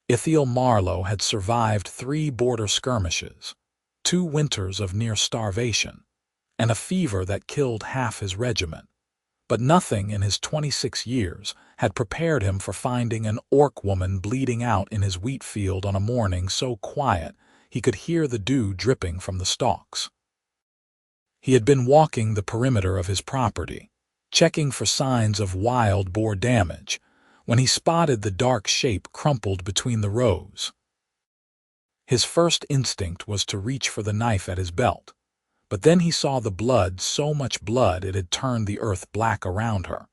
Ithiel Marlowe had survived 3 border skirmishes, 2 winters of near starvation, and a fever that killed half his regiment. But nothing in his 26 years had prepared him for finding an orc woman bleeding out in his wheat field on a morning so quiet he could hear the dew dripping from the stalks. He had been walking the perimeter of his property, checking for signs of wild boar damage, when he spotted the dark shape crumpled between the rows. His first instinct was to reach for the knife at his belt, but then he saw the blood, so much blood it had turned the earth black around her,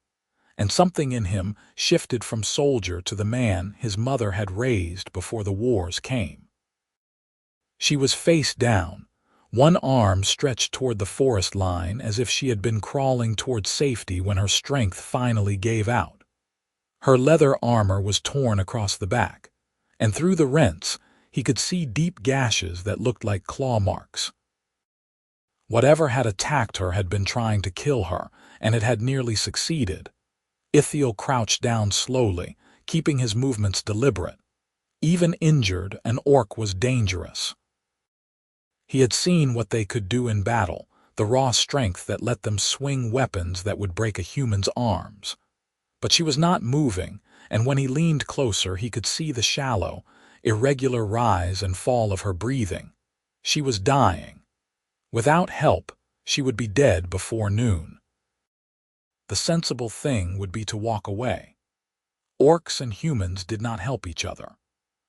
and something in him shifted from soldier to the man his mother had raised before the wars came. She was face down, one arm stretched toward the forest line as if she had been crawling toward safety when her strength finally gave out. Her leather armor was torn across the back, and through the rents he could see deep gashes that looked like claw marks. Whatever had attacked her had been trying to kill her, and it had nearly succeeded. Ithiel crouched down slowly, keeping his movements deliberate. Even injured, an orc was dangerous. He had seen what they could do in battle, the raw strength that let them swing weapons that would break a human's arms. But she was not moving, and when he leaned closer he could see the shallow, irregular rise and fall of her breathing. She was dying. Without help, she would be dead before noon. The sensible thing would be to walk away. Orcs and humans did not help each other.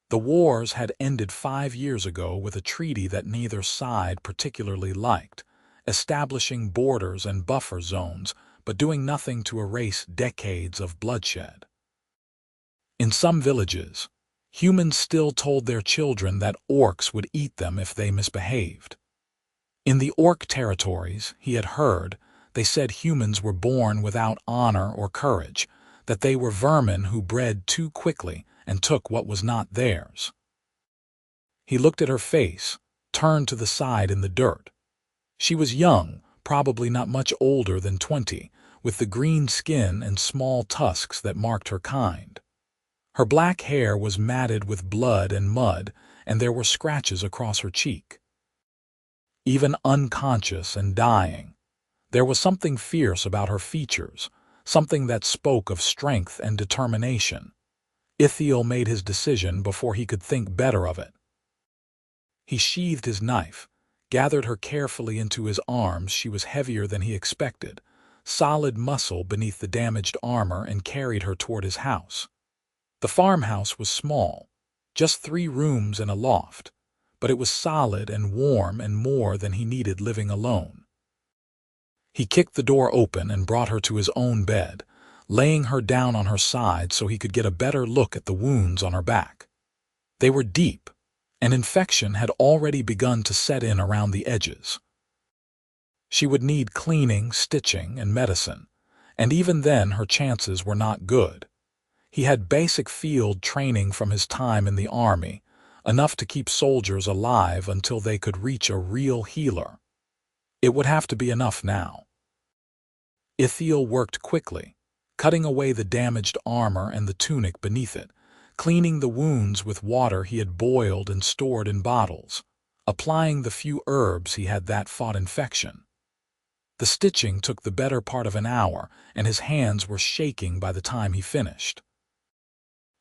The wars had ended 5 years ago with a treaty that neither side particularly liked, establishing borders and buffer zones, but doing nothing to erase decades of bloodshed. In some villages, humans still told their children that orcs would eat them if they misbehaved. In the orc territories, he had heard, they said humans were born without honor or courage, that they were vermin who bred too quickly and took what was not theirs. He looked at her face, turned to the side in the dirt. She was young, probably not much older than 20, with the green skin and small tusks that marked her kind. Her black hair was matted with blood and mud, and there were scratches across her cheek. Even unconscious and dying, there was something fierce about her features, something that spoke of strength and determination. Ithiel made his decision before he could think better of it. He sheathed his knife, gathered her carefully into his arms. She was heavier than he expected, solid muscle beneath the damaged armor, and carried her toward his house. The farmhouse was small, just 3 rooms and a loft, but it was solid and warm and more than he needed living alone. He kicked the door open and brought her to his own bed, laying her down on her side so he could get a better look at the wounds on her back. They were deep, and infection had already begun to set in around the edges. She would need cleaning, stitching, and medicine, and even then her chances were not good. He had basic field training from his time in the army, enough to keep soldiers alive until they could reach a real healer. It would have to be enough now. Ithiel worked quickly, cutting away the damaged armor and the tunic beneath it, cleaning the wounds with water he had boiled and stored in bottles, applying the few herbs he had that fought infection. The stitching took the better part of an hour, and his hands were shaking by the time he finished.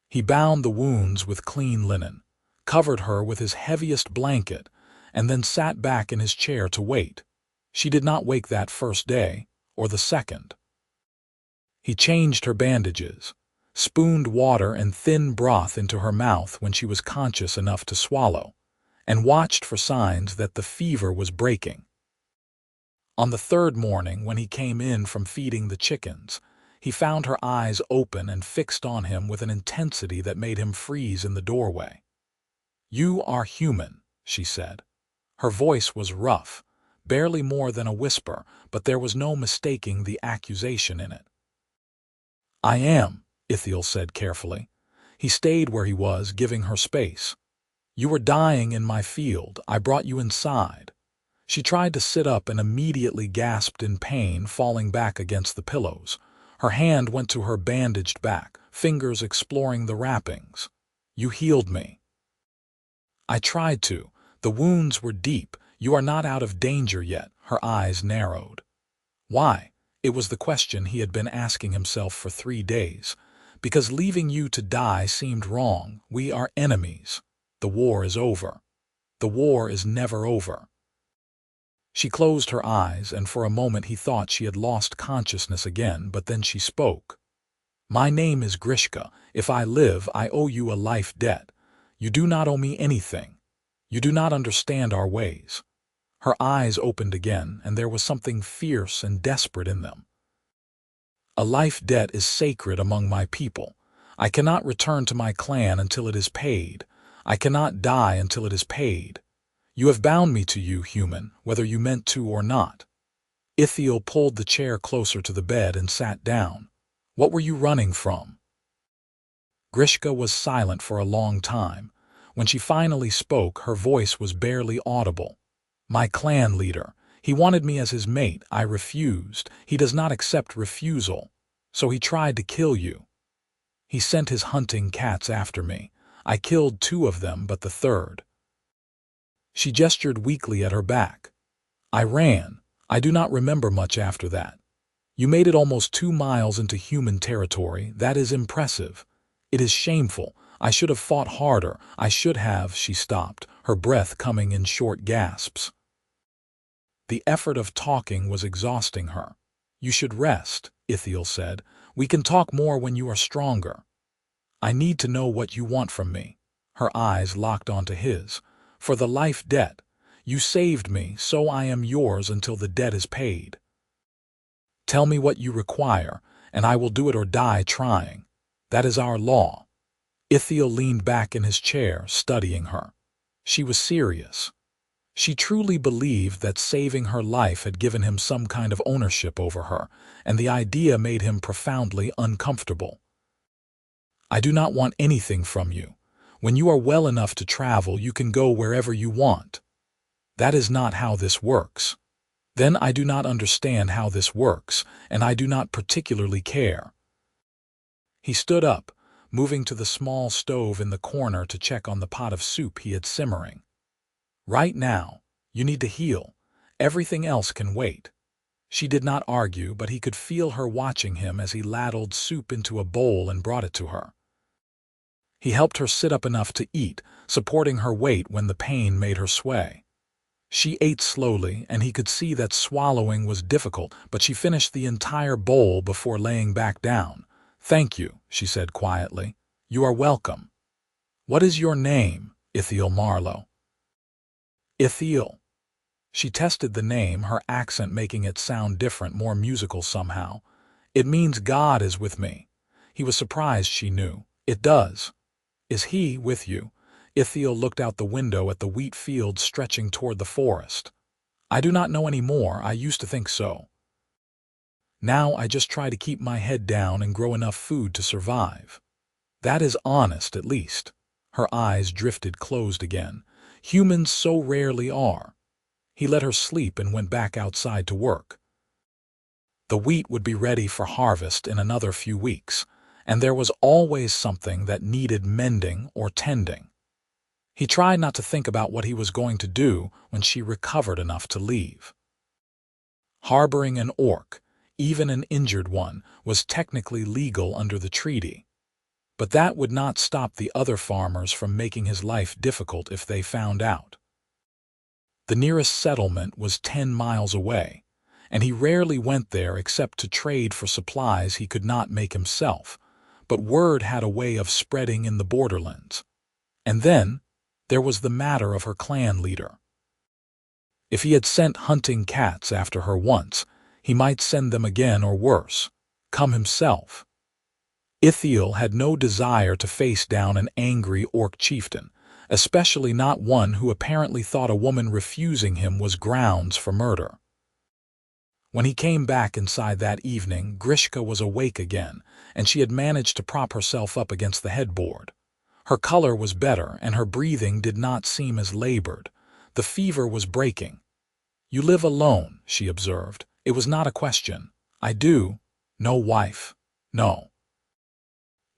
He bound the wounds with clean linen, covered her with his heaviest blanket, and then sat back in his chair to wait. She did not wake that first day, or the second. He changed her bandages, spooned water and thin broth into her mouth when she was conscious enough to swallow, and watched for signs that the fever was breaking. On the 3rd morning, when he came in from feeding the chickens, he found her eyes open and fixed on him with an intensity that made him freeze in the doorway. "You are human," she said. Her voice was rough, barely more than a whisper, but there was no mistaking the accusation in it. "I am," Ithiel said carefully. He stayed where he was, giving her space. "You were dying in my field. I brought you inside." She tried to sit up and immediately gasped in pain, falling back against the pillows. Her hand went to her bandaged back, fingers exploring the wrappings. You healed me. I tried to. The wounds were deep. You are not out of danger yet. Her eyes narrowed. Why? It was the question he had been asking himself for 3 days. Because leaving you to die seemed wrong. We are enemies. The war is over. The war is never over. She closed her eyes, and for a moment he thought she had lost consciousness again, but then she spoke. My name is Grishka. If I live, I owe you a life debt. You do not owe me anything. You do not understand our ways. Her eyes opened again, and there was something fierce and desperate in them. A life debt is sacred among my people. I cannot return to my clan until it is paid. I cannot die until it is paid. You have bound me to you, human, whether you meant to or not. Ithiel pulled the chair closer to the bed and sat down. What were you running from? Grishka was silent for a long time. When she finally spoke, her voice was barely audible. My clan leader. He wanted me as his mate. I refused. He does not accept refusal. So he tried to kill you. He sent his hunting cats after me. I killed 2 of them, but the third. She gestured weakly at her back. I ran. I do not remember much after that. You made it almost 2 miles into human territory. That is impressive. It is shameful. I should have fought harder. I should have. She stopped, her breath coming in short gasps. The effort of talking was exhausting her. You should rest, Ithiel said. We can talk more when you are stronger. I need to know what you want from me. Her eyes locked onto his. For the life debt. You saved me, so I am yours until the debt is paid. Tell me what you require, and I will do it or die trying. That is our law. Ithiel leaned back in his chair, studying her. She was serious. She truly believed that saving her life had given him some kind of ownership over her, and the idea made him profoundly uncomfortable. I do not want anything from you. When you are well enough to travel, you can go wherever you want. That is not how this works. Then I do not understand how this works, and I do not particularly care. He stood up, moving to the small stove in the corner to check on the pot of soup he had simmering. Right now, you need to heal. Everything else can wait. She did not argue, but he could feel her watching him as he ladled soup into a bowl and brought it to her. He helped her sit up enough to eat, supporting her weight when the pain made her sway. She ate slowly, and he could see that swallowing was difficult, but she finished the entire bowl before laying back down. Thank you, she said quietly. You are welcome. What is your name, Ithiel Marlowe? Ithiel. She tested the name, her accent making it sound different, more musical somehow. It means God is with me. He was surprised she knew. It does. Is he with you? Ithiel looked out the window at the wheat fields stretching toward the forest. I do not know any more. I used to think so. Now I just try to keep my head down and grow enough food to survive. That is honest, at least. Her eyes drifted closed again. Humans so rarely are. He let her sleep and went back outside to work. The wheat would be ready for harvest in another few weeks, and there was always something that needed mending or tending. He tried not to think about what he was going to do when she recovered enough to leave. Harboring an orc, even an injured one, was technically legal under the treaty. But that would not stop the other farmers from making his life difficult if they found out. The nearest settlement was 10 miles away, and he rarely went there except to trade for supplies he could not make himself, but word had a way of spreading in the borderlands. And then, there was the matter of her clan leader. If he had sent hunting cats after her once, he might send them again or worse, come himself. Ithiel had no desire to face down an angry orc chieftain, especially not one who apparently thought a woman refusing him was grounds for murder. When he came back inside that evening, Grishka was awake again, and she had managed to prop herself up against the headboard. Her color was better, and her breathing did not seem as labored. The fever was breaking. You live alone, she observed. It was not a question. I do. No wife. No.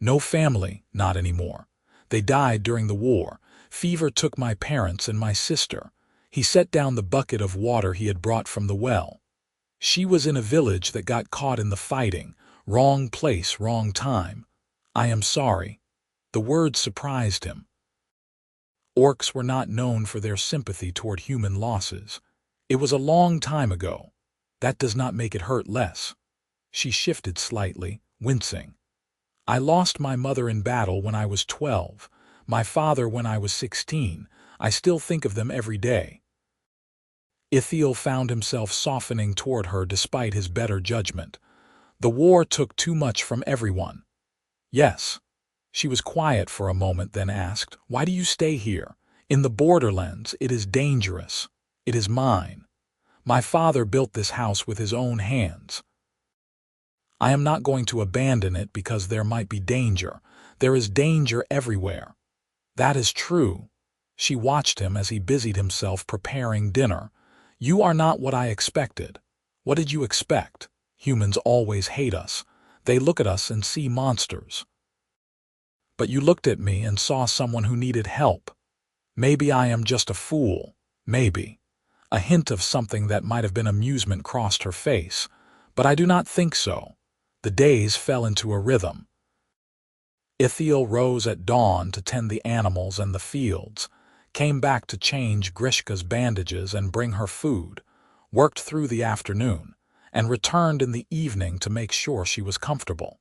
No family, not anymore. They died during the war. Fever took my parents and my sister. He set down the bucket of water he had brought from the well. She was in a village that got caught in the fighting. Wrong place, wrong time. I am sorry." The words surprised him. Orcs were not known for their sympathy toward human losses. It was a long time ago. That does not make it hurt less. She shifted slightly, wincing. "I lost my mother in battle when I was 12, my father when I was 16. I still think of them every day." Ithiel found himself softening toward her despite his better judgment. The war took too much from everyone. "Yes." She was quiet for a moment, then asked, "Why do you stay here? In the borderlands, it is dangerous. It is mine. My father built this house with his own hands. I am not going to abandon it because there might be danger. There is danger everywhere." "That is true." She watched him as he busied himself preparing dinner. "You are not what I expected." "What did you expect? Humans always hate us. They look at us and see monsters. But you looked at me and saw someone who needed help. Maybe I am just a fool. Maybe." A hint of something that might have been amusement crossed her face. "But I do not think so." The days fell into a rhythm. Ithiel rose at dawn to tend the animals and the fields, came back to change Grishka's bandages and bring her food, worked through the afternoon, and returned in the evening to make sure she was comfortable.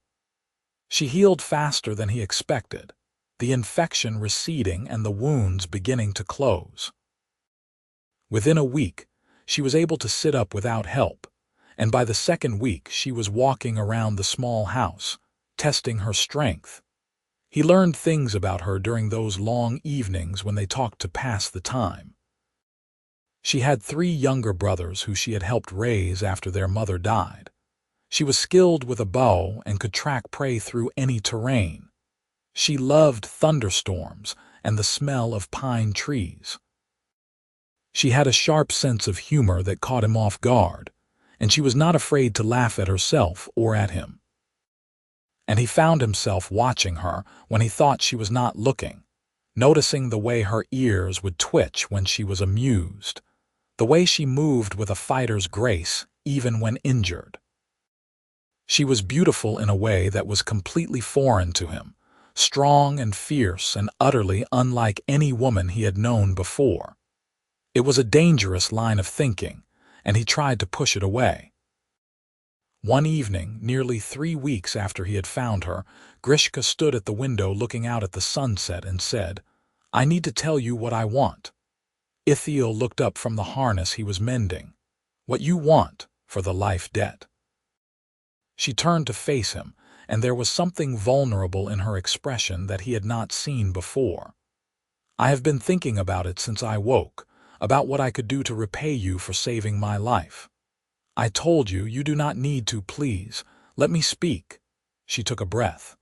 She healed faster than he expected, the infection receding and the wounds beginning to close. Within a week, she was able to sit up without help, and by the second week she was walking around the small house, testing her strength. He learned things about her during those long evenings when they talked to pass the time. She had 3 younger brothers who she had helped raise after their mother died. She was skilled with a bow and could track prey through any terrain. She loved thunderstorms and the smell of pine trees. She had a sharp sense of humor that caught him off guard, and she was not afraid to laugh at herself or at him. And he found himself watching her when he thought she was not looking, noticing the way her ears would twitch when she was amused, the way she moved with a fighter's grace even when injured. She was beautiful in a way that was completely foreign to him, strong and fierce and utterly unlike any woman he had known before. It was a dangerous line of thinking, and he tried to push it away. One evening, nearly 3 weeks after he had found her, Grishka stood at the window looking out at the sunset and said, "I need to tell you what I want." Ithiel looked up from the harness he was mending. "What you want for the life debt." She turned to face him, and there was something vulnerable in her expression that he had not seen before. "I have been thinking about it since I woke, about what I could do to repay you for saving my life. I told you you do not need to, please. Let me speak." She took a breath.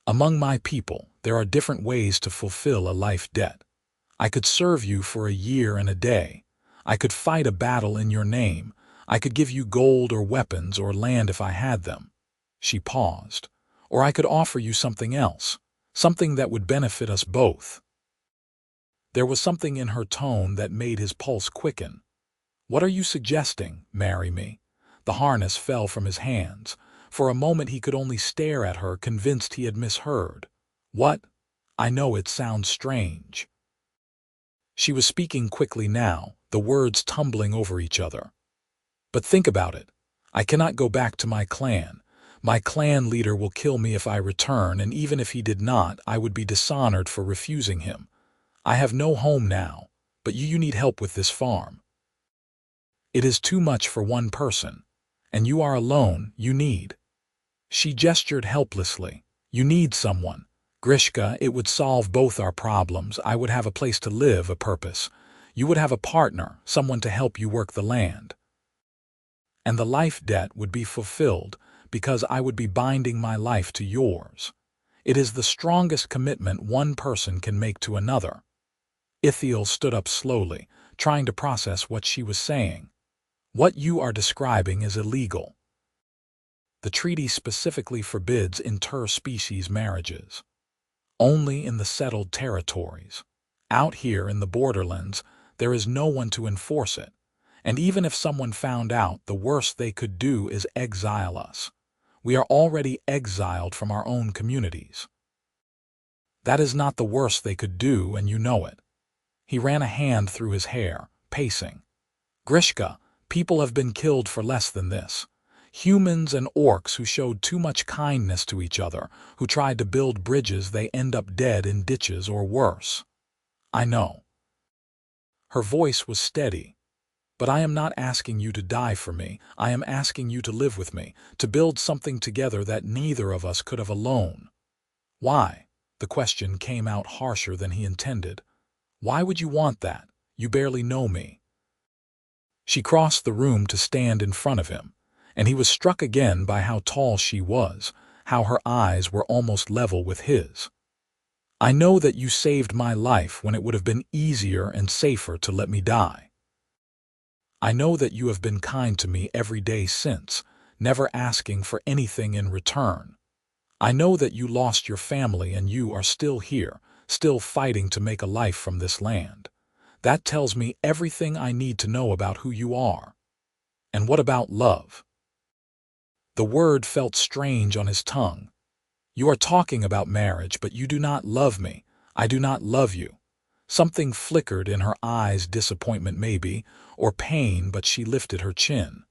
"Among my people, there are different ways to fulfill a life debt. I could serve you for a year and a day. I could fight a battle in your name. I could give you gold or weapons or land if I had them." She paused. "Or I could offer you something else, something that would benefit us both." There was something in her tone that made his pulse quicken. "What are you suggesting? Marry me?" The harness fell from his hands. For a moment he could only stare at her, convinced he had misheard. "What? I know it sounds strange." She was speaking quickly now, the words tumbling over each other. "But think about it. I cannot go back to my clan. My clan leader will kill me if I return, and even if he did not, I would be dishonored for refusing him. I have no home now, but you need help with this farm. It is too much for one person, and you are alone. You need—" She gestured helplessly. "You need someone. Grishka, it would solve both our problems. I would have a place to live, a purpose. You would have a partner, someone to help you work the land. And the life debt would be fulfilled because I would be binding my life to yours. It is the strongest commitment one person can make to another." Ithiel stood up slowly, trying to process what she was saying. "What you are describing is illegal. The treaty specifically forbids interspecies marriages." only in the settled territories. Out here in the borderlands, there is no one to enforce it, and even if someone found out, the worst they could do is exile us. We are already exiled from our own communities. That is not the worst they could do, and you know it. He ran a hand through his hair, pacing. Grishka, people have been killed for less than this. Humans and orcs who showed too much kindness to each other, who tried to build bridges, they end up dead in ditches or worse. I know. Her voice was steady. But I am not asking you to die for me. I am asking you to live with me, to build something together that neither of us could have alone. Why? The question came out harsher than he intended. Why would you want that? You barely know me. She crossed the room to stand in front of him, and he was struck again by how tall she was, how her eyes were almost level with his. I know that you saved my life when it would have been easier and safer to let me die. I know that you have been kind to me every day since, never asking for anything in return. I know that you lost your family and you are still here, still fighting to make a life from this land. That tells me everything I need to know about who you are. And what about love? The word felt strange on his tongue. You are talking about marriage, but you do not love me. I do not love you. Something flickered in her eyes, disappointment maybe, or pain, but she lifted her chin.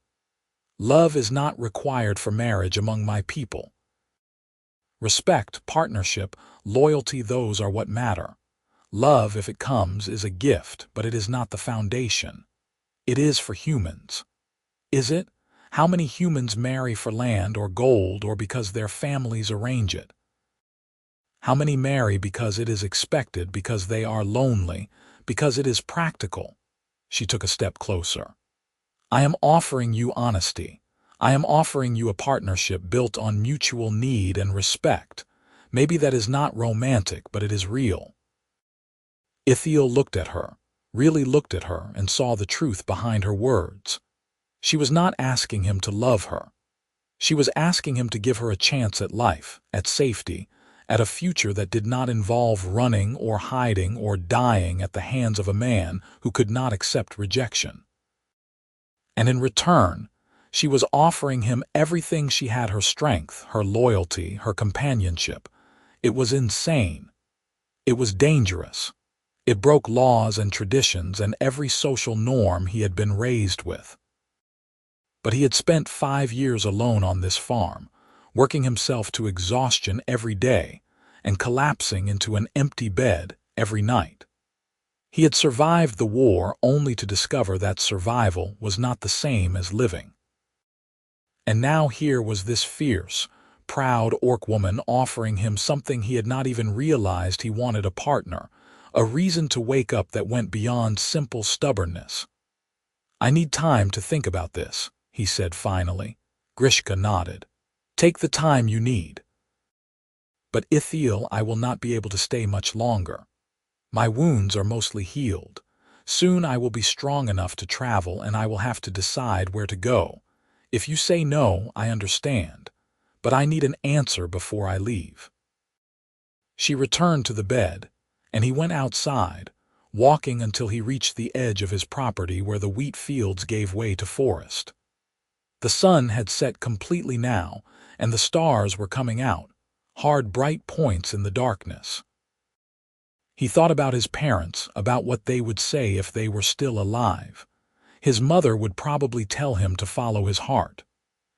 Love is not required for marriage among my people. Respect, partnership, loyalty, those are what matter. Love, if it comes, is a gift, but it is not the foundation. It is for humans. Is it? How many humans marry for land or gold or because their families arrange it? How many marry because it is expected, because they are lonely, because it is practical? She took a step closer. I am offering you honesty. I am offering you a partnership built on mutual need and respect. Maybe that is not romantic, but it is real. Ithiel looked at her, really looked at her, and saw the truth behind her words. She was not asking him to love her. She was asking him to give her a chance at life, at safety, at a future that did not involve running or hiding or dying at the hands of a man who could not accept rejection. And in return, she was offering him everything she had: her strength, her loyalty, her companionship. It was insane. It was dangerous. It broke laws and traditions and every social norm he had been raised with. But he had spent 5 years alone on this farm, working himself to exhaustion every day and collapsing into an empty bed every night. He had survived the war only to discover that survival was not the same as living. And now here was this fierce, proud orc woman offering him something he had not even realized he wanted: a partner, a reason to wake up that went beyond simple stubbornness. I need time to think about this, he said finally. Grishka nodded. Take the time you need. But Ithiel, I will not be able to stay much longer. My wounds are mostly healed. Soon I will be strong enough to travel, and I will have to decide where to go. If you say no, I understand. But I need an answer before I leave. She returned to the bed, and he went outside, walking until he reached the edge of his property where the wheat fields gave way to forest. The sun had set completely now, and the stars were coming out, hard bright points in the darkness. He thought about his parents, about what they would say if they were still alive. His mother would probably tell him to follow his heart.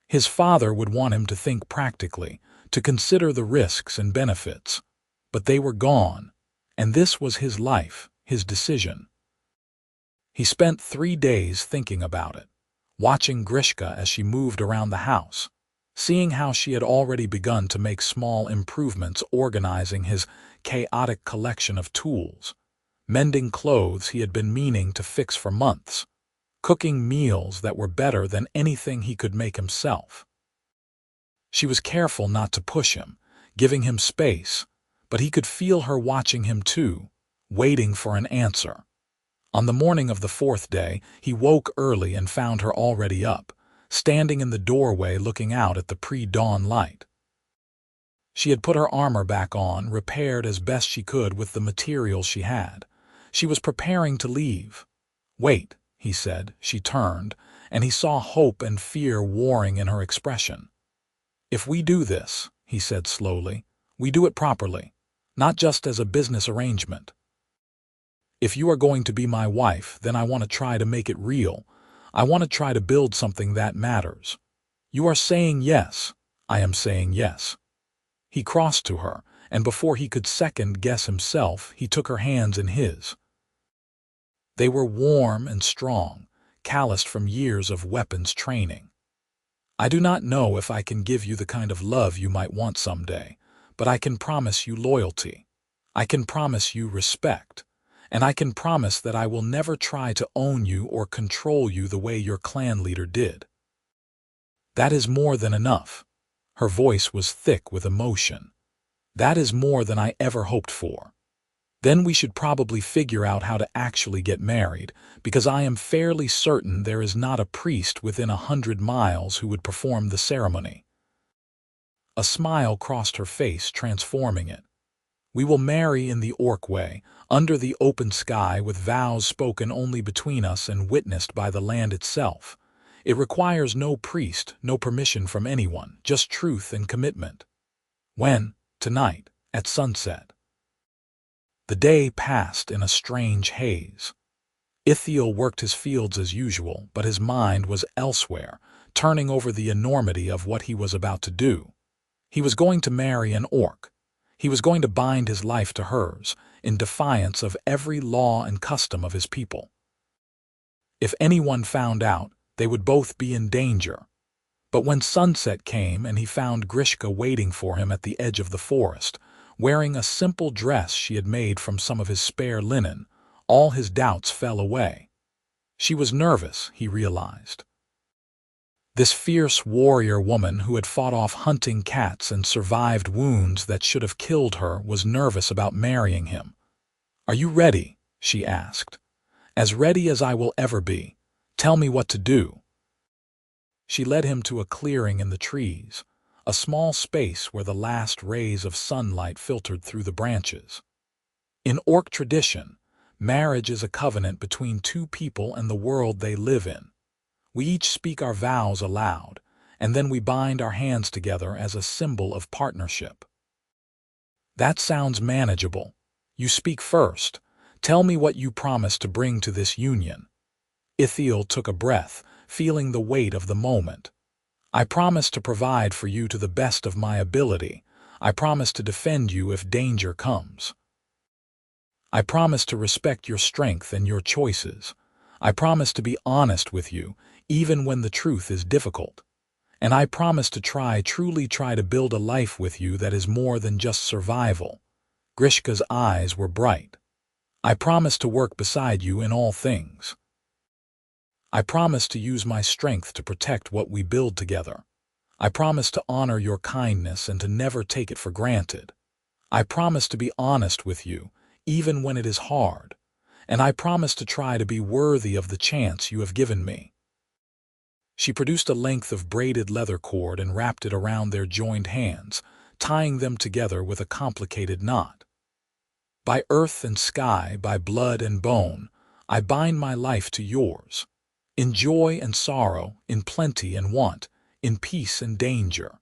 His father would want him to think practically, to consider the risks and benefits. But they were gone, and this was his life, his decision. He spent 3 days thinking about it, watching Grishka as she moved around the house, seeing how she had already begun to make small improvements, organizing his chaotic collection of tools, mending clothes he had been meaning to fix for months, cooking meals that were better than anything he could make himself. She was careful not to push him, giving him space, but he could feel her watching him too, waiting for an answer. On the morning of the 4th day, he woke early and found her already up, standing in the doorway looking out at the pre-dawn light. She had put her armor back on, repaired as best she could with the materials she had. She was preparing to leave. "Wait," he said. She turned, and he saw hope and fear warring in her expression. "If we do this," he said slowly, "we do it properly, not just as a business arrangement. If you are going to be my wife, then I want to try to make it real. I want to try to build something that matters. You are saying yes. I am saying yes." He crossed to her, and before he could second-guess himself, he took her hands in his. They were warm and strong, calloused from years of weapons training. "I do not know if I can give you the kind of love you might want someday, but I can promise you loyalty. I can promise you respect. And I can promise that I will never try to own you or control you the way your clan leader did. That is more than enough." Her voice was thick with emotion. "That is more than I ever hoped for. Then we should probably figure out how to actually get married, because I am fairly certain there is not a priest within 100 miles who would perform the ceremony." A smile crossed her face, transforming it. "We will marry in the orc way, under the open sky, with vows spoken only between us and witnessed by the land itself. It requires no priest, no permission from anyone, just truth and commitment." "When?" "Tonight, at sunset." The day passed in a strange haze. Ithiel worked his fields as usual, but his mind was elsewhere, turning over the enormity of what he was about to do. He was going to marry an orc. He was going to bind his life to hers, in defiance of every law and custom of his people. If anyone found out, they would both be in danger. But when sunset came and he found Grishka waiting for him at the edge of the forest, wearing a simple dress she had made from some of his spare linen, all his doubts fell away. She was nervous, he realized. This fierce warrior woman who had fought off hunting cats and survived wounds that should have killed her was nervous about marrying him. "Are you ready?" she asked. "As ready as I will ever be. Tell me what to do." She led him to a clearing in the trees, a small space where the last rays of sunlight filtered through the branches. In orc tradition, marriage is a covenant between two people and the world they live in. We each speak our vows aloud, and then we bind our hands together as a symbol of partnership. "That sounds manageable. You speak first. Tell me what you promise to bring to this union." Ithiel took a breath, feeling the weight of the moment. "I promise to provide for you to the best of my ability. I promise to defend you if danger comes. I promise to respect your strength and your choices. I promise to be honest with you, even when the truth is difficult. And I promise to truly try to build a life with you that is more than just survival." Grishka's eyes were bright. "I promise to work beside you in all things. I promise to use my strength to protect what we build together. I promise to honor your kindness and to never take it for granted. I promise to be honest with you, even when it is hard. And I promise to try to be worthy of the chance you have given me." She produced a length of braided leather cord and wrapped it around their joined hands, tying them together with a complicated knot. "By earth and sky, by blood and bone, I bind my life to yours. In joy and sorrow, in plenty and want, in peace and danger.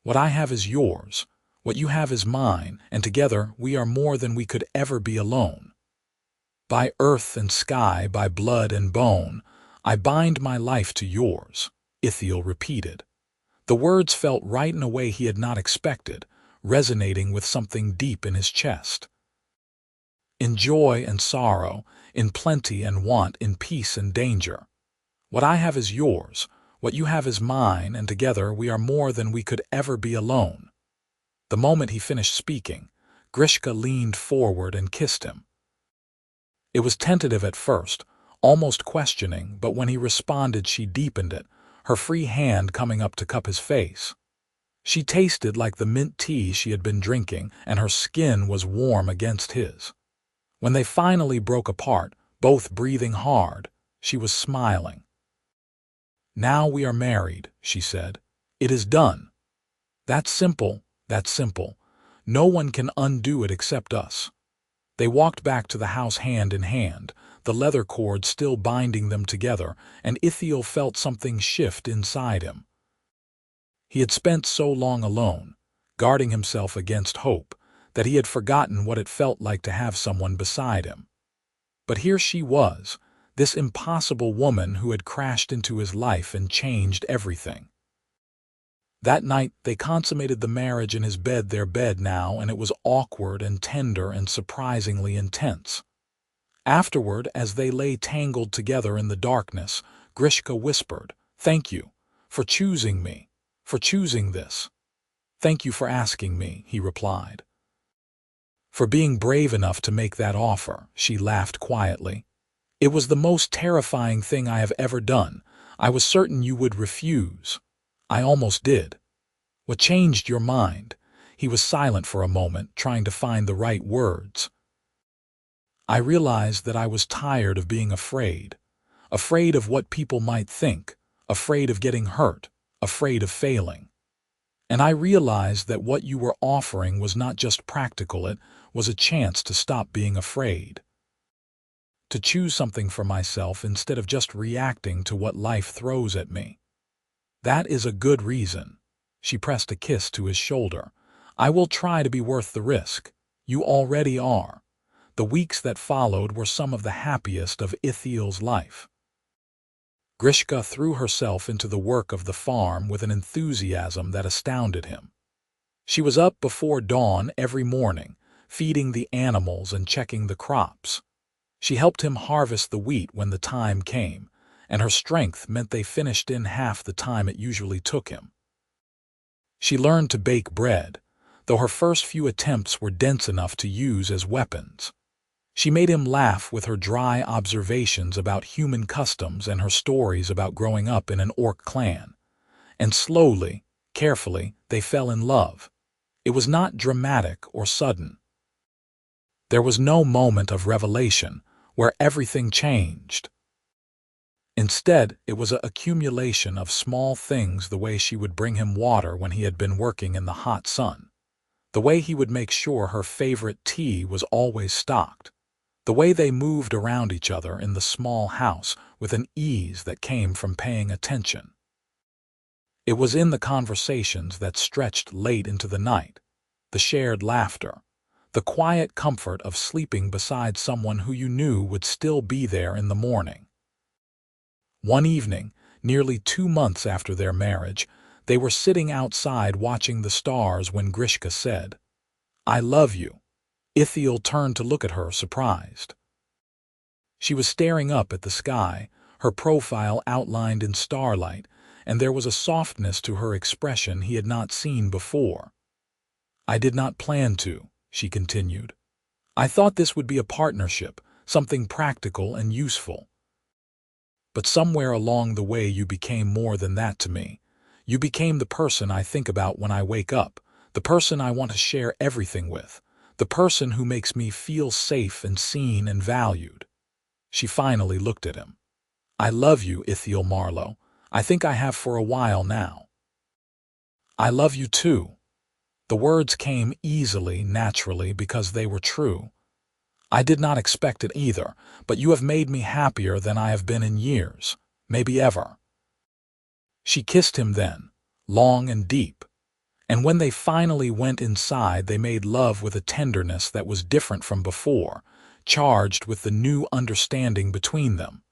What I have is yours, what you have is mine, and together we are more than we could ever be alone. By earth and sky, by blood and bone, I bind my life to yours," Ithiel repeated. The words felt right in a way he had not expected, resonating with something deep in his chest. "In joy and sorrow, in plenty and want, in peace and danger. What I have is yours, what you have is mine, and together we are more than we could ever be alone." The moment he finished speaking, Grishka leaned forward and kissed him. It was tentative at first, almost questioning, but when he responded she deepened it, her free hand coming up to cup his face. She tasted like the mint tea she had been drinking, and her skin was warm against his. When they finally broke apart, both breathing hard, she was smiling. "Now we are married," she said. "It is done. That's simple, That's simple. No one can undo it except us." They walked back to the house hand in hand, the leather cord still binding them together, and Ithiel felt something shift inside him. He had spent so long alone, guarding himself against hope, that he had forgotten what it felt like to have someone beside him. But here she was, this impossible woman who had crashed into his life and changed everything. That night they consummated the marriage in his bed, their bed now, and it was awkward and tender and surprisingly intense. Afterward, as they lay tangled together in the darkness, Grishka whispered, "Thank you for choosing me, for choosing this." "Thank you for asking me," he replied. "For being brave enough to make that offer," she laughed quietly. "It was the most terrifying thing I have ever done. I was certain you would refuse. I almost did." "What changed your mind?" He was silent for a moment, trying to find the right words. "I realized that I was tired of being afraid. Afraid of what people might think, afraid of getting hurt, afraid of failing. And I realized that what you were offering was not just practical, it was a chance to stop being afraid. To choose something for myself instead of just reacting to what life throws at me. That is a good reason." She pressed a kiss to his shoulder. "I will try to be worth the risk. You already are." The weeks that followed were some of the happiest of Ithiel's life. Grishka threw herself into the work of the farm with an enthusiasm that astounded him. She was up before dawn every morning, feeding the animals and checking the crops. She helped him harvest the wheat when the time came, and her strength meant they finished in half the time it usually took him. She learned to bake bread, though her first few attempts were dense enough to use as weapons. She made him laugh with her dry observations about human customs and her stories about growing up in an orc clan. And slowly, carefully, they fell in love. It was not dramatic or sudden. There was no moment of revelation where everything changed. Instead, it was an accumulation of small things, the way she would bring him water when he had been working in the hot sun, the way he would make sure her favorite tea was always stocked, the way they moved around each other in the small house with an ease that came from paying attention. It was in the conversations that stretched late into the night, the shared laughter, the quiet comfort of sleeping beside someone who you knew would still be there in the morning. One evening, nearly 2 months after their marriage, they were sitting outside watching the stars when Grishka said, "I love you." Ithiel turned to look at her, surprised. She was staring up at the sky, her profile outlined in starlight, and there was a softness to her expression he had not seen before. "I did not plan to," she continued. "I thought this would be a partnership, something practical and useful. But somewhere along the way you became more than that to me. You became the person I think about when I wake up, the person I want to share everything with, the person who makes me feel safe and seen and valued." She finally looked at him. "I love you, Ithiel Marlowe. I think I have for a while now." "I love you too." The words came easily, naturally, because they were true. "I did not expect it either, but you have made me happier than I have been in years, maybe ever." She kissed him then, long and deep, and when they finally went inside they made love with a tenderness that was different from before, charged with the new understanding between them.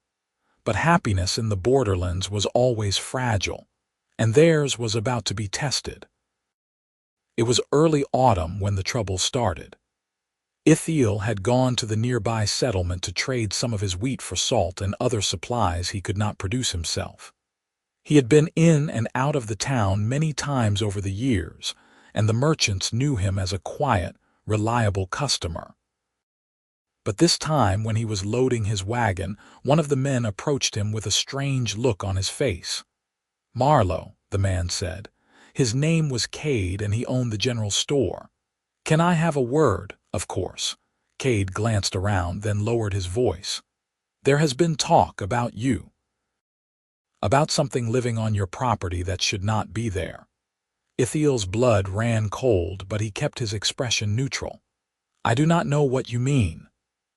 But happiness in the borderlands was always fragile, and theirs was about to be tested. It was early autumn when the trouble started. Ithiel had gone to the nearby settlement to trade some of his wheat for salt and other supplies he could not produce himself. He had been in and out of the town many times over the years, and the merchants knew him as a quiet, reliable customer. But this time, when he was loading his wagon, one of the men approached him with a strange look on his face. "Marlowe," the man said. His name was Cade, and he owned the general store. "Can I have a word?" "Of course." Cade glanced around, then lowered his voice. "There has been talk about you. About something living on your property that should not be there." Ithiel's blood ran cold, but he kept his expression neutral. I do not know what you mean.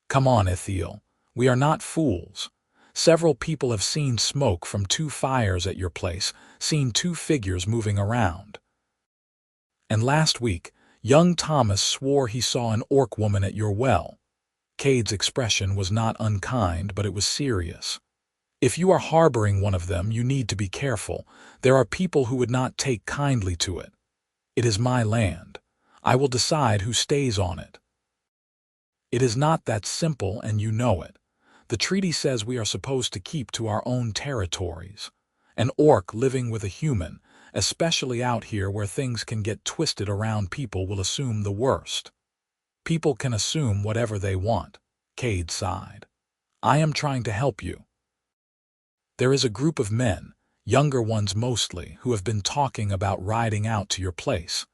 Come on, Ithiel. We are not fools. Several people have seen smoke from 2 fires at your place, seen 2 figures moving around. And last week, young Thomas swore he saw an orc woman at your well. Cade's expression was not unkind, but it was serious. If you are harboring one of them, you need to be careful. There are people who would not take kindly to it. It is my land. I will decide who stays on it. It is not that simple, and you know it. The treaty says we are supposed to keep to our own territories. An orc living with a human, especially out here where things can get twisted around, people will assume the worst. People can assume whatever they want. Cade sighed. I am trying to help you. There is a group of men, younger ones mostly, who have been talking about riding out to your place.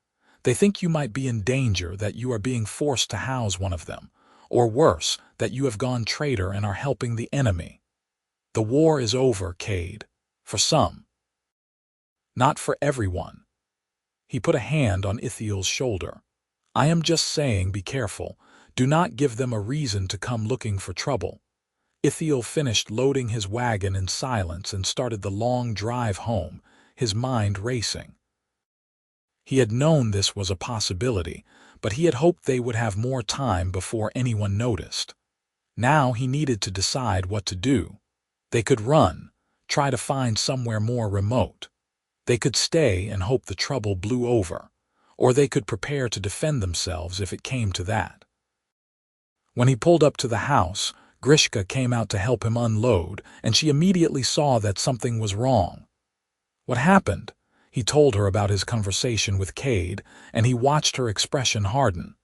They think you might be in danger, that you are being forced to house one of them, or worse, that you have gone traitor and are helping the enemy. The war is over, Cade. For some. Not for everyone. He put a hand on Ithiel's shoulder. I am just saying, be careful. Do not give them a reason to come looking for trouble. Ithiel finished loading his wagon in silence and started the long drive home, his mind racing. He had known this was a possibility, but he had hoped they would have more time before anyone noticed. Now he needed to decide what to do. They could run, try to find somewhere more remote. They could stay and hope the trouble blew over, or they could prepare to defend themselves if it came to that. When he pulled up to the house, Grishka came out to help him unload, and she immediately saw that something was wrong. What happened? He told her about his conversation with Cade, and he watched her expression harden.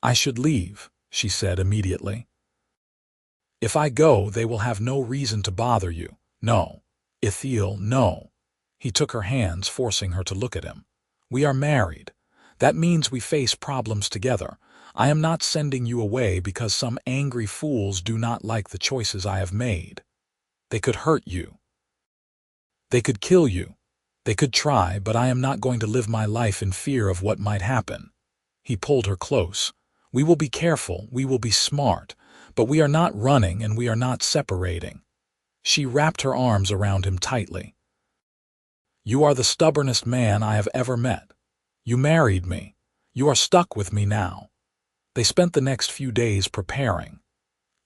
I should leave, she said immediately. If I go, they will have no reason to bother you. No. Ithiel, no. He took her hands, forcing her to look at him. We are married. That means we face problems together. I am not sending you away because some angry fools do not like the choices I have made. They could hurt you. They could kill you. They could try, but I am not going to live my life in fear of what might happen. He pulled her close. We will be careful, we will be smart, but we are not running and we are not separating. She wrapped her arms around him tightly. You are the stubbornest man I have ever met. You married me. You are stuck with me now. They spent the next few days preparing.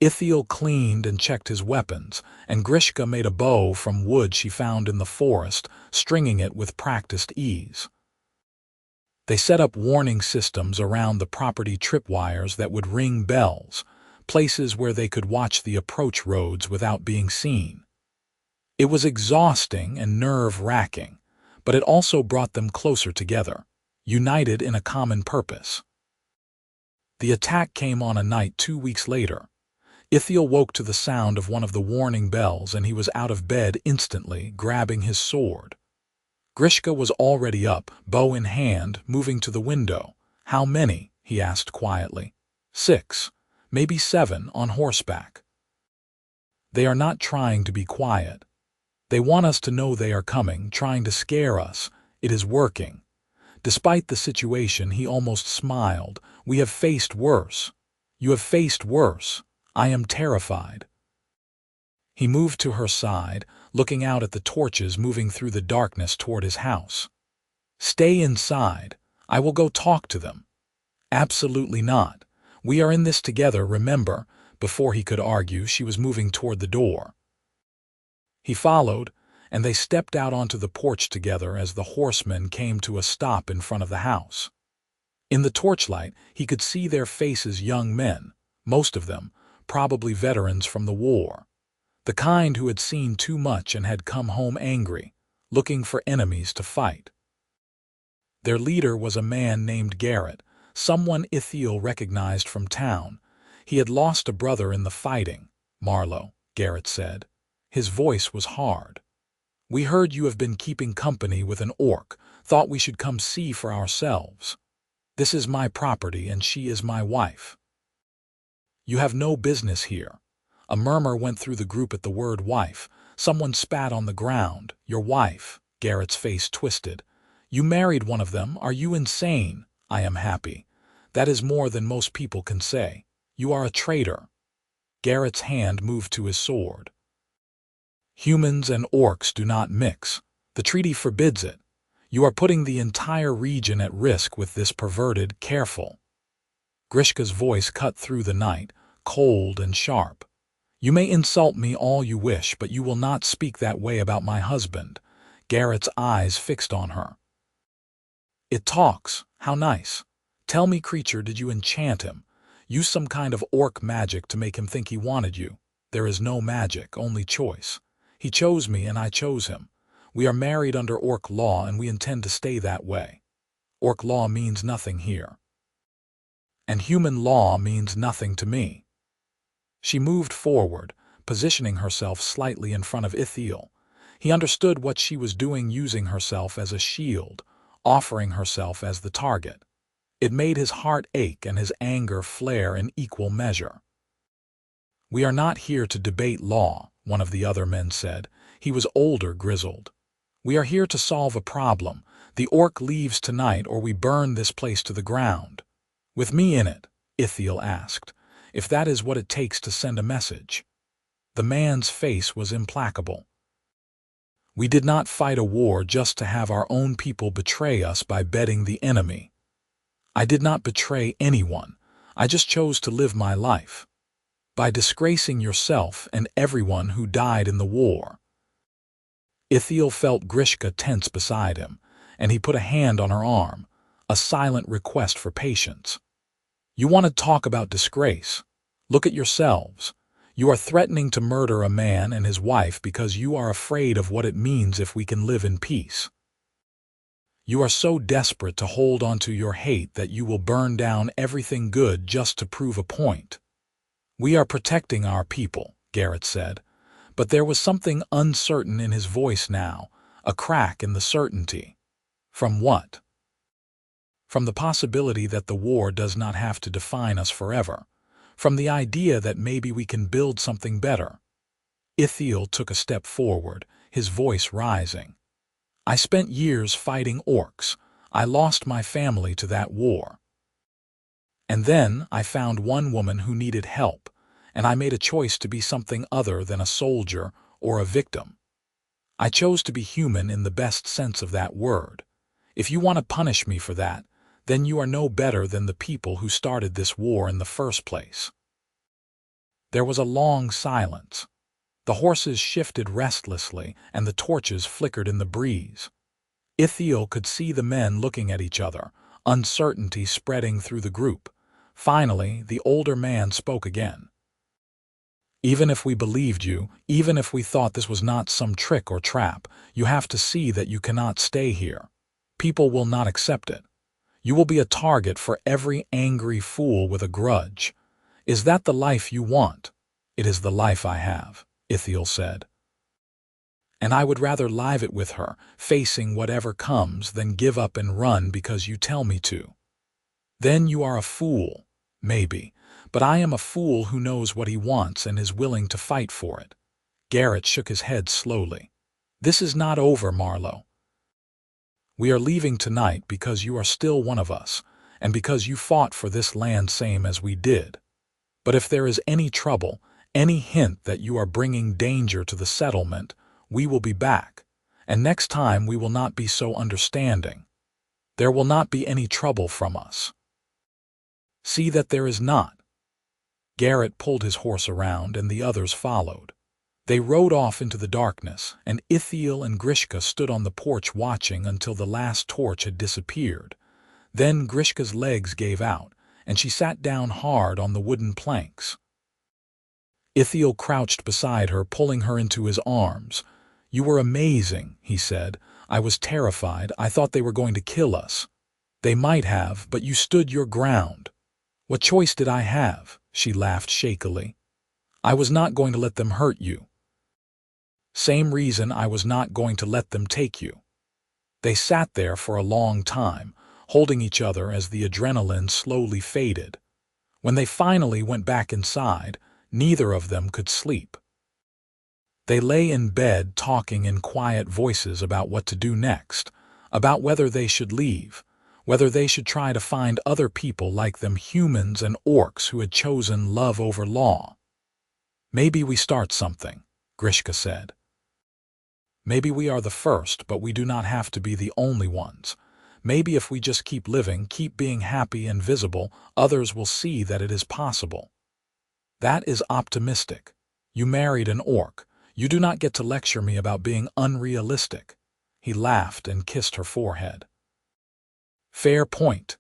Ithiel cleaned and checked his weapons, and Grishka made a bow from wood she found in the forest, stringing it with practiced ease. They set up warning systems around the property, tripwires that would ring bells, places where they could watch the approach roads without being seen. It was exhausting and nerve-wracking, but it also brought them closer together, united in a common purpose. The attack came on a night 2 weeks later. Ithiel woke to the sound of one of the warning bells, and he was out of bed instantly, grabbing his sword. Grishka was already up, bow in hand, moving to the window. How many? He asked quietly. 6, maybe 7, on horseback. They are not trying to be quiet. They want us to know they are coming, trying to scare us. It is working. Despite the situation, he almost smiled. We have faced worse. You have faced worse. I am terrified. He moved to her side, looking out at the torches moving through the darkness toward his house. Stay inside. I will go talk to them. Absolutely not. We are in this together, remember. Before he could argue, she was moving toward the door. He followed, and they stepped out onto the porch together as the horsemen came to a stop in front of the house. In the torchlight, he could see their faces, young men, most of them, probably veterans from the war. The kind who had seen too much and had come home angry, looking for enemies to fight. Their leader was a man named Garrett, someone Ithiel recognized from town. He had lost a brother in the fighting. Marlowe, Garrett said. His voice was hard. We heard you have been keeping company with an orc, thought we should come see for ourselves. This is my property and she is my wife. You have no business here. A murmur went through the group at the word wife. Someone spat on the ground. Your wife. Garrett's face twisted. You married one of them. Are you insane? I am happy. That is more than most people can say. You are a traitor. Garrett's hand moved to his sword. Humans and orcs do not mix. The treaty forbids it. You are putting the entire region at risk with this perverted, careful. Grishka's voice cut through the night, cold and sharp. You may insult me all you wish, but you will not speak that way about my husband. Garrett's eyes fixed on her. It talks. How nice. Tell me, creature, did you enchant him? Use some kind of orc magic to make him think he wanted you. There is no magic, only choice. He chose me and I chose him. We are married under orc law and we intend to stay that way. Orc law means nothing here. And human law means nothing to me. She moved forward, positioning herself slightly in front of Ithiel. He understood what she was doing, using herself as a shield, offering herself as the target. It made his heart ache and his anger flare in equal measure. We are not here to debate law, one of the other men said. He was older, grizzled. We are here to solve a problem. The orc leaves tonight or we burn this place to the ground. With me in it, Ithiel asked, if that is what it takes to send a message. The man's face was implacable. We did not fight a war just to have our own people betray us by bedding the enemy. I did not betray anyone. I just chose to live my life. By disgracing yourself and everyone who died in the war. Ithiel felt Grishka tense beside him, and he put a hand on her arm, a silent request for patience. You want to talk about disgrace? Look at yourselves. You are threatening to murder a man and his wife because you are afraid of what it means if we can live in peace. You are so desperate to hold on to your hate that you will burn down everything good just to prove a point. We are protecting our people, Garrett said, but there was something uncertain in his voice now, a crack in the certainty. From what? From the possibility that the war does not have to define us forever. From the idea that maybe we can build something better. Ithiel took a step forward, his voice rising. I spent years fighting orcs. I lost my family to that war. And then I found one woman who needed help, and I made a choice to be something other than a soldier or a victim. I chose to be human in the best sense of that word. If you want to punish me for that, then you are no better than the people who started this war in the first place. There was a long silence. The horses shifted restlessly, and the torches flickered in the breeze. Ithiel could see the men looking at each other, uncertainty spreading through the group. Finally, the older man spoke again. Even if we believed you, even if we thought this was not some trick or trap, you have to see that you cannot stay here. People will not accept it. You will be a target for every angry fool with a grudge. Is that the life you want? It is the life I have, Ithiel said. And I would rather live it with her, facing whatever comes, than give up and run because you tell me to. Then you are a fool, maybe, but I am a fool who knows what he wants and is willing to fight for it. Garrett shook his head slowly. This is not over, Marlowe. We are leaving tonight because you are still one of us, and because you fought for this land same as we did. But if there is any trouble, any hint that you are bringing danger to the settlement, we will be back, and next time we will not be so understanding. There will not be any trouble from us. See that there is not. Garrett pulled his horse around, and the others followed. They rode off into the darkness, and Ithiel and Grishka stood on the porch watching until the last torch had disappeared. Then Grishka's legs gave out, and she sat down hard on the wooden planks. Ithiel crouched beside her, pulling her into his arms. You were amazing, he said. I was terrified. I thought they were going to kill us. They might have, but you stood your ground. What choice did I have? She laughed shakily. I was not going to let them hurt you. Same reason I was not going to let them take you. They sat there for a long time, holding each other as the adrenaline slowly faded. When they finally went back inside, neither of them could sleep. They lay in bed talking in quiet voices about what to do next, about whether they should leave, whether they should try to find other people like them, humans and orcs who had chosen love over law. "Maybe we start something," Grishka said. "Maybe we are the first, but we do not have to be the only ones. Maybe if we just keep living, keep being happy and visible, others will see that it is possible." "That is optimistic. You married an orc. You do not get to lecture me about being unrealistic." He laughed and kissed her forehead. "Fair point.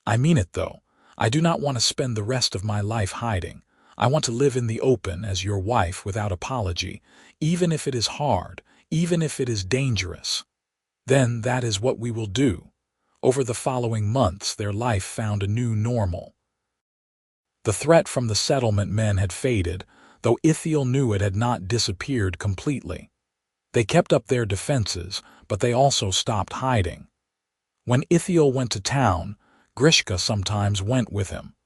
I mean it, though. I do not want to spend the rest of my life hiding. I want to live in the open as your wife without apology, even if it is hard, even if it is dangerous." Then that is what we will do. Over the following months, their life found a new normal. The threat from the settlement men had faded, though Ithiel knew it had not disappeared completely. They kept up their defenses, but they also stopped hiding. When Ithiel went to town, Grishka sometimes went with him.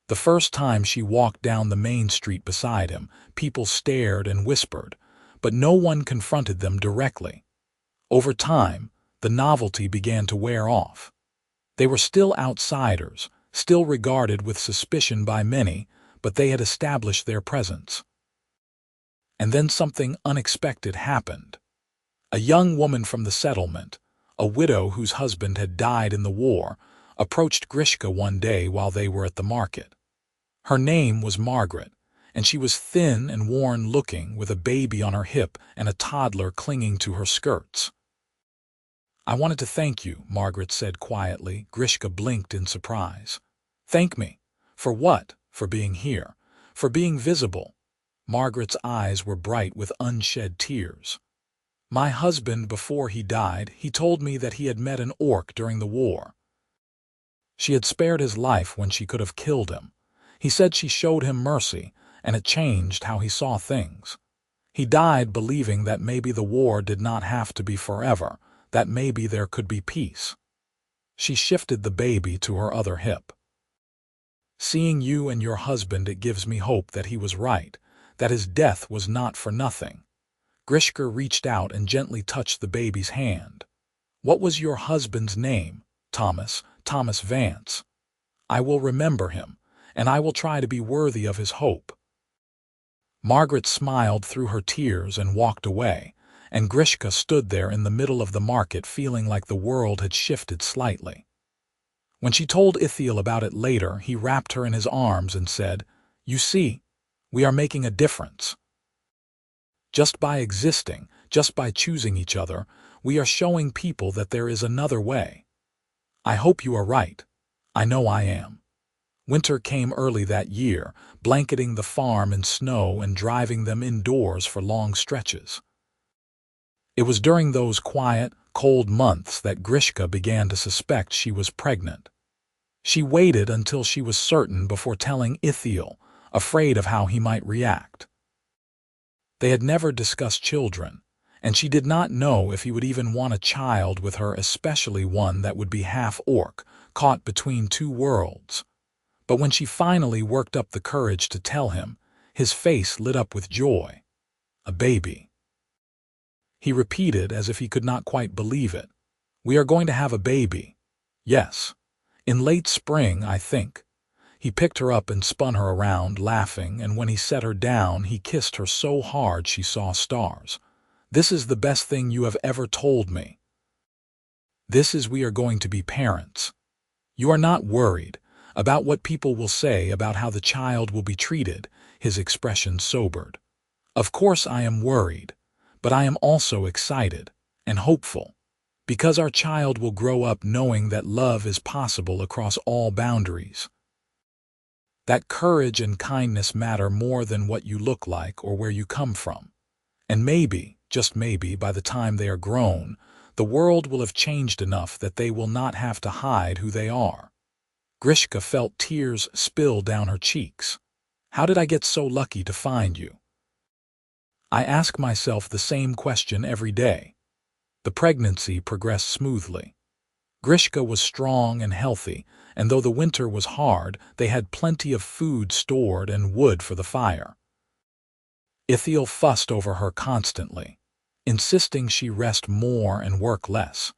The first time she walked down the main street beside him, people stared and whispered, but no one confronted them directly. Over time, the novelty began to wear off. They were still outsiders, still regarded with suspicion by many, but they had established their presence. And then something unexpected happened. A young woman from the settlement, a widow whose husband had died in the war, approached Grishka one day while they were at the market. Her name was Margaret, and she was thin and worn-looking with a baby on her hip and a toddler clinging to her skirts. "I wanted to thank you," Margaret said quietly. Grishka blinked in surprise. "Thank me? For what? For being here? For being visible?" Margaret's eyes were bright with unshed tears. "My husband, before he died, he told me that he had met an orc during the war. She had spared his life when she could have killed him. He said she showed him mercy, and it changed how he saw things. He died believing that maybe the war did not have to be forever, that maybe there could be peace." She shifted the baby to her other hip. "Seeing you and your husband, it gives me hope that he was right, that his death was not for nothing." Grishka reached out and gently touched the baby's hand. "What was your husband's name?" "Thomas Vance. I will remember him, and I will try to be worthy of his hope." Margaret smiled through her tears and walked away, and Grishka stood there in the middle of the market feeling like the world had shifted slightly. When she told Ithiel about it later, he wrapped her in his arms and said, "You see, we are making a difference. Just by existing, just by choosing each other, we are showing people that there is another way. I hope you are right. I know I am." Winter came early that year, blanketing the farm in snow and driving them indoors for long stretches. It was during those quiet, cold months that Grishka began to suspect she was pregnant. She waited until she was certain before telling Ithiel, afraid of how he might react. They had never discussed children, and she did not know if he would even want a child with her, especially one that would be half orc, caught between two worlds. But when she finally worked up the courage to tell him, his face lit up with joy. "A baby." He repeated as if he could not quite believe it. "We are going to have a baby." "Yes. In late spring, I think." He picked her up and spun her around, laughing, and when he set her down, he kissed her so hard she saw stars. "This is the best thing you have ever told me. This is we are going to be parents. You are not worried about what people will say, about how the child will be treated." His expression sobered. "Of course I am worried, but I am also excited and hopeful, because our child will grow up knowing that love is possible across all boundaries. That courage and kindness matter more than what you look like or where you come from. And maybe, just maybe, by the time they are grown, the world will have changed enough that they will not have to hide who they are." Grishka felt tears spill down her cheeks. "How did I get so lucky to find you? I ask myself the same question every day." The pregnancy progressed smoothly. Grishka was strong and healthy, and though the winter was hard, they had plenty of food stored and wood for the fire. Ithiel fussed over her constantly. insisting she rest more and work less.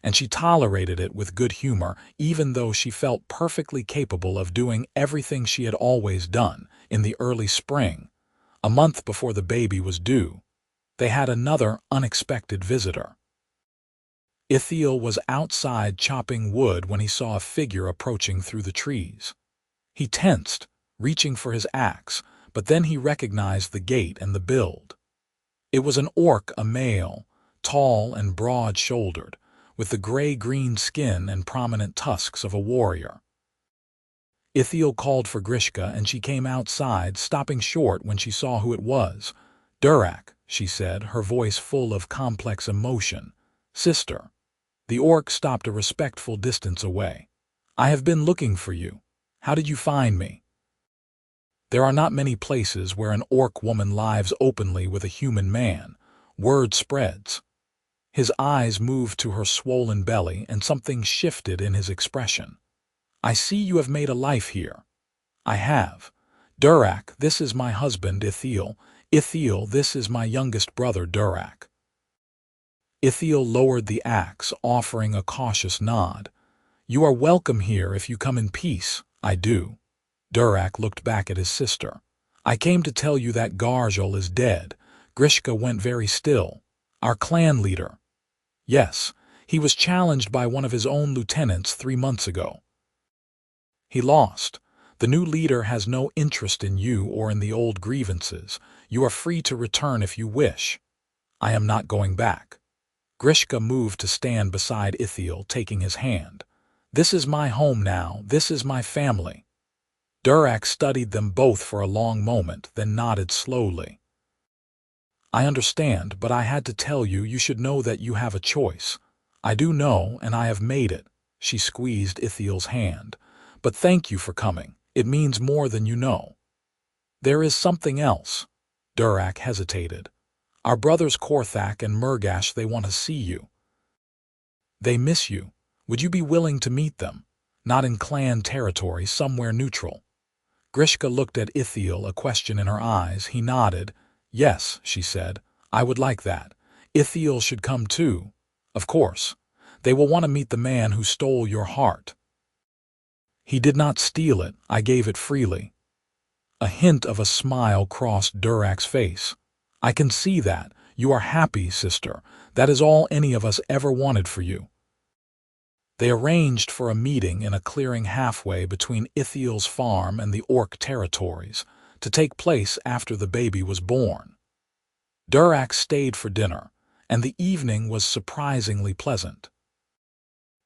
And she tolerated it with good humor, even though she felt perfectly capable of doing everything she had always done. In the early spring, a month before the baby was due, they had another unexpected visitor. Ithiel was outside chopping wood when he saw a figure approaching through the trees. He tensed, reaching for his axe, but then he recognized the gait and the build. It was an orc, a male, tall and broad-shouldered, with the gray-green skin and prominent tusks of a warrior. Ithiel called for Grishka, and she came outside, stopping short when she saw who it was. "Durak," she said, her voice full of complex emotion. "Sister." The orc stopped a respectful distance away. "I have been looking for you. How did you find me?" There are not many places where an orc woman lives openly with a human man. Word spreads. His eyes moved to her swollen belly, and something shifted in his expression. "I see you have made a life here." "I have. Durak, this is my husband, Ithiel. Ithiel, this is my youngest brother, Durak." Ithiel lowered the axe, offering a cautious nod. "You are welcome here if you come in peace." "I do." Durak looked back at his sister. "I came to tell you that Garjal is dead." Grishka went very still. "Our clan leader." "Yes, he was challenged by one of his own lieutenants 3 months ago. He lost. The new leader has no interest in you or in the old grievances. You are free to return if you wish." "I am not going back." Grishka moved to stand beside Ithiel, taking his hand. "This is my home now. This is my family." Durak studied them both for a long moment, then nodded slowly. "I understand, but I had to tell you. You should know that you have a choice." "I do know, and I have made it." She squeezed Ithiel's hand. "But thank you for coming. It means more than you know." "There is something else." Durak hesitated. "Our brothers Korthak and Murgash, they want to see you. They miss you. Would you be willing to meet them? Not in clan territory, somewhere neutral." Grishka looked at Ithiel, a question in her eyes. He nodded. "Yes," she said. "I would like that. Ithiel should come too. Of course. They will want to meet the man who stole your heart." "He did not steal it. I gave it freely." A hint of a smile crossed Durak's face. "I can see that. You are happy, sister. That is all any of us ever wanted for you." They arranged for a meeting in a clearing halfway between Ithiel's farm and the orc territories, to take place after the baby was born. Durak stayed for dinner, and the evening was surprisingly pleasant.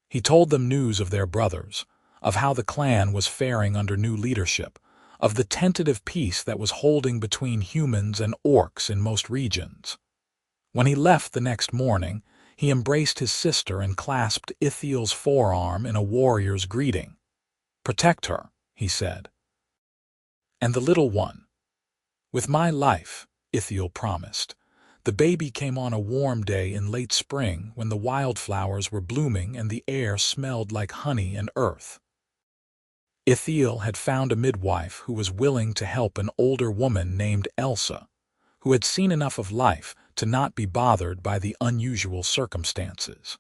He told them news of their brothers, of how the clan was faring under new leadership, of the tentative peace that was holding between humans and orcs in most regions. When he left the next morning, he embraced his sister and clasped Ithiel's forearm in a warrior's greeting. "Protect her," he said. "And the little one." "With my life," Ithiel promised. The baby came on a warm day in late spring when the wildflowers were blooming and the air smelled like honey and earth. Ithiel had found a midwife who was willing to help an older woman named Elsa, who had seen enough of life to not be bothered by the unusual circumstances.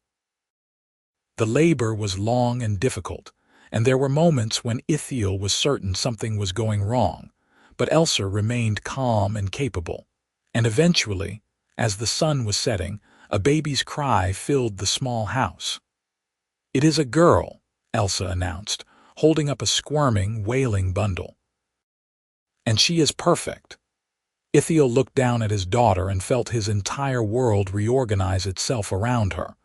The labor was long and difficult, and there were moments when Ithiel was certain something was going wrong, but Elsa remained calm and capable, and eventually, as the sun was setting, a baby's cry filled the small house. "It is a girl," Elsa announced, holding up a squirming, wailing bundle. "And she is perfect." Ithiel looked down at his daughter and felt his entire world reorganize itself around her.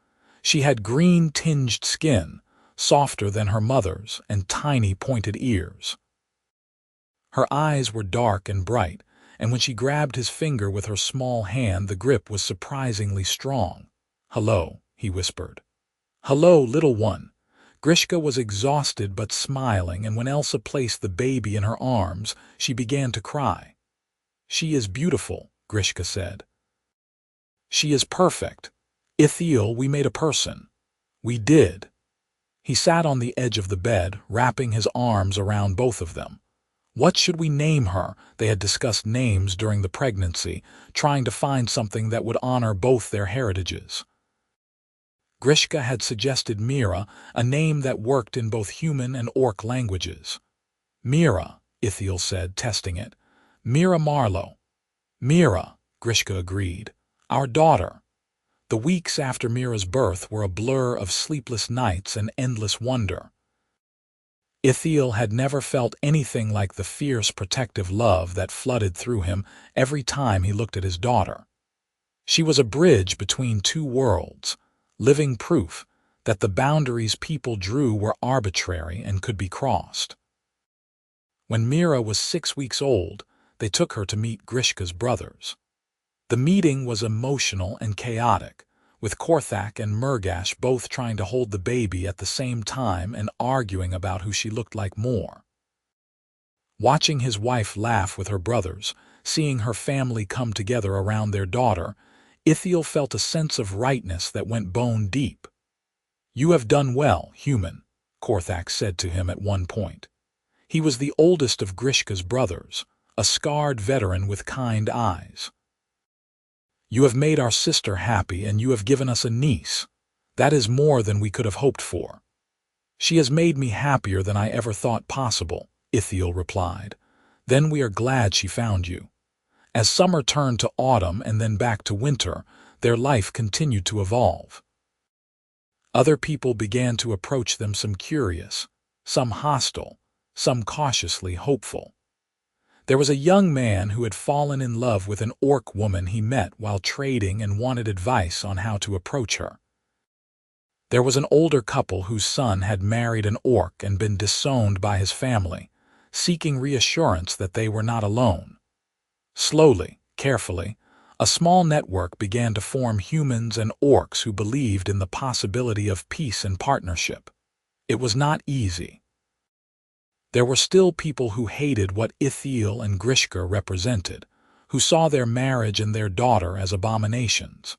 She had green-tinged skin, softer than her mother's, and tiny pointed ears. Her eyes were dark and bright, and when she grabbed his finger with her small hand, the grip was surprisingly strong. "Hello," he whispered. "Hello, little one." Grishka was exhausted but smiling, and when Elsa placed the baby in her arms, she began to cry. "She is beautiful," Grishka said. "She is perfect. Ithiel, we made a person." "We did." He sat on the edge of the bed, wrapping his arms around both of them. What should we name her? They had discussed names during the pregnancy, trying to find something that would honor both their heritages. Grishka had suggested Mira, a name that worked in both human and orc languages. Mira, Ithiel said, testing it. Mira Marlowe. Mira, Grishka agreed. Our daughter. The weeks after Mira's birth were a blur of sleepless nights and endless wonder. Ithiel had never felt anything like the fierce protective love that flooded through him every time he looked at his daughter. She was a bridge between two worlds, living proof that the boundaries people drew were arbitrary and could be crossed. When Mira was 6 weeks old, they took her to meet Grishka's brothers. The meeting was emotional and chaotic, with Korthak and Murgash both trying to hold the baby at the same time and arguing about who she looked like more. Watching his wife laugh with her brothers, seeing her family come together around their daughter, Ithiel felt a sense of rightness that went bone deep. "You have done well, human," Korthak said to him at one point. He was the oldest of Grishka's brothers, a scarred veteran with kind eyes. "You have made our sister happy, and you have given us a niece. That is more than we could have hoped for." "She has made me happier than I ever thought possible," Ithiel replied. "Then we are glad she found you." As summer turned to autumn and then back to winter, their life continued to evolve. Other people began to approach them, some curious, some hostile, some cautiously hopeful. There was a young man who had fallen in love with an orc woman he met while trading and wanted advice on how to approach her. There was an older couple whose son had married an orc and been disowned by his family, seeking reassurance that they were not alone. Slowly, carefully, a small network began to form humans and orcs who believed in the possibility of peace and partnership. It was not easy. There were still people who hated what Ithiel and Grishka represented, who saw their marriage and their daughter as abominations.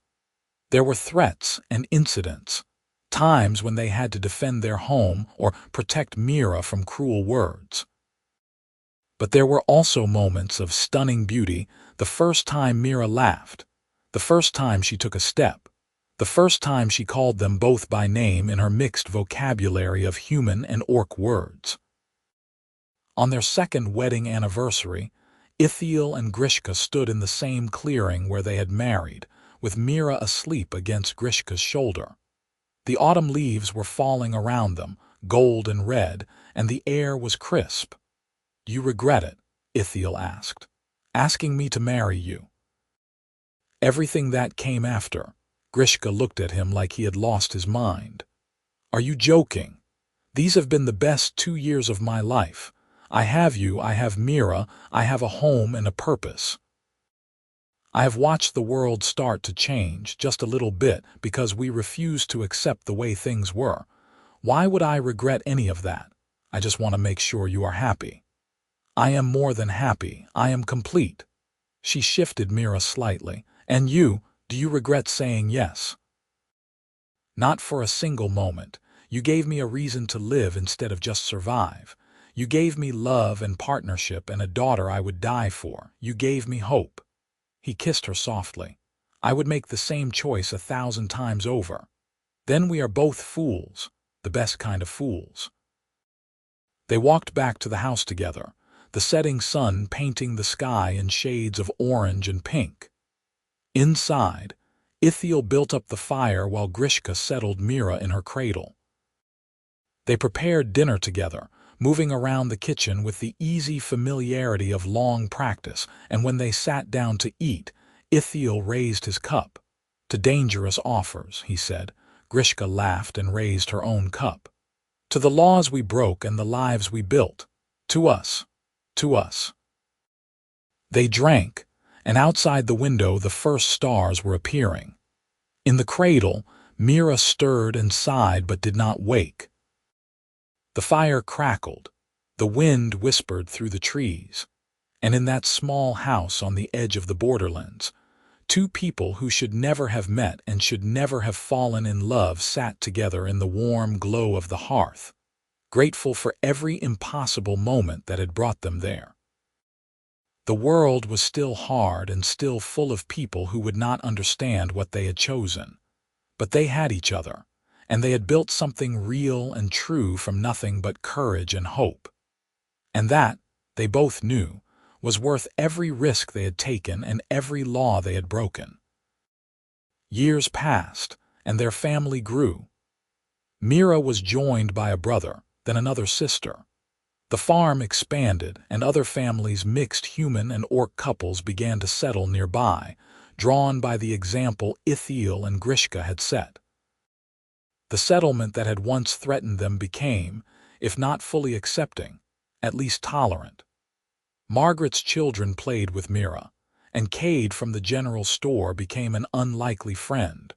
There were threats and incidents, times when they had to defend their home or protect Mira from cruel words. But there were also moments of stunning beauty, the first time Mira laughed, the first time she took a step, the first time she called them both by name in her mixed vocabulary of human and orc words. On their second wedding anniversary, Ithiel and Grishka stood in the same clearing where they had married, with Mira asleep against Grishka's shoulder. The autumn leaves were falling around them, gold and red, and the air was crisp. "Do you regret it?" Ithiel asked. "Asking me to marry you?" Everything that came after, Grishka looked at him like he had lost his mind. "Are you joking? These have been the best 2 years of my life. I have you, I have Mira, I have a home and a purpose. I have watched the world start to change just a little bit because we refused to accept the way things were. Why would I regret any of that? I just want to make sure you are happy." "I am more than happy. I am complete." She shifted Mira slightly. "And you, do you regret saying yes?" "Not for a single moment. You gave me a reason to live instead of just survive. You gave me love and partnership and a daughter I would die for. You gave me hope." He kissed her softly. "I would make the same choice 1,000 times over. Then we are both fools, the best kind of fools." They walked back to the house together, the setting sun painting the sky in shades of orange and pink. Inside, Ithiel built up the fire while Grishka settled Mira in her cradle. They prepared dinner together, moving around the kitchen with the easy familiarity of long practice, and when they sat down to eat, Ithiel raised his cup. "To dangerous offers," he said. Grishka laughed and raised her own cup. "To the laws we broke and the lives we built. To us. To us." They drank, and outside the window the first stars were appearing. In the cradle, Mira stirred and sighed but did not wake. The fire crackled, the wind whispered through the trees, and in that small house on the edge of the borderlands, two people who should never have met and should never have fallen in love sat together in the warm glow of the hearth. grateful for every impossible moment that had brought them there. The world was still hard and still full of people who would not understand what they had chosen. But they had each other, and they had built something real and true from nothing but courage and hope. And that, they both knew, was worth every risk they had taken and every law they had broken. Years passed, and their family grew. Mira was joined by a brother, then another sister. The farm expanded, and other families, mixed human and orc couples, began to settle nearby, drawn by the example Ithiel and Grishka had set. The settlement that had once threatened them became, if not fully accepting, at least tolerant. Margaret's children played with Mira, and Cade from the general store became an unlikely friend,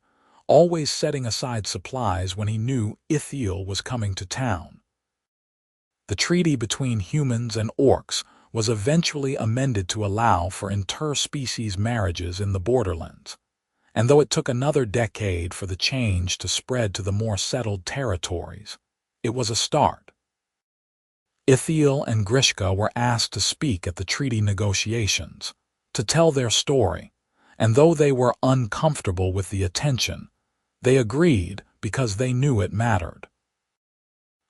always setting aside supplies when he knew Ithiel was coming to town. The treaty between humans and orcs was eventually amended to allow for interspecies marriages in the borderlands, and though it took another decade for the change to spread to the more settled territories, it was a start. Ithiel and Grishka were asked to speak at the treaty negotiations, to tell their story, and though they were uncomfortable with the attention, they agreed because they knew it mattered.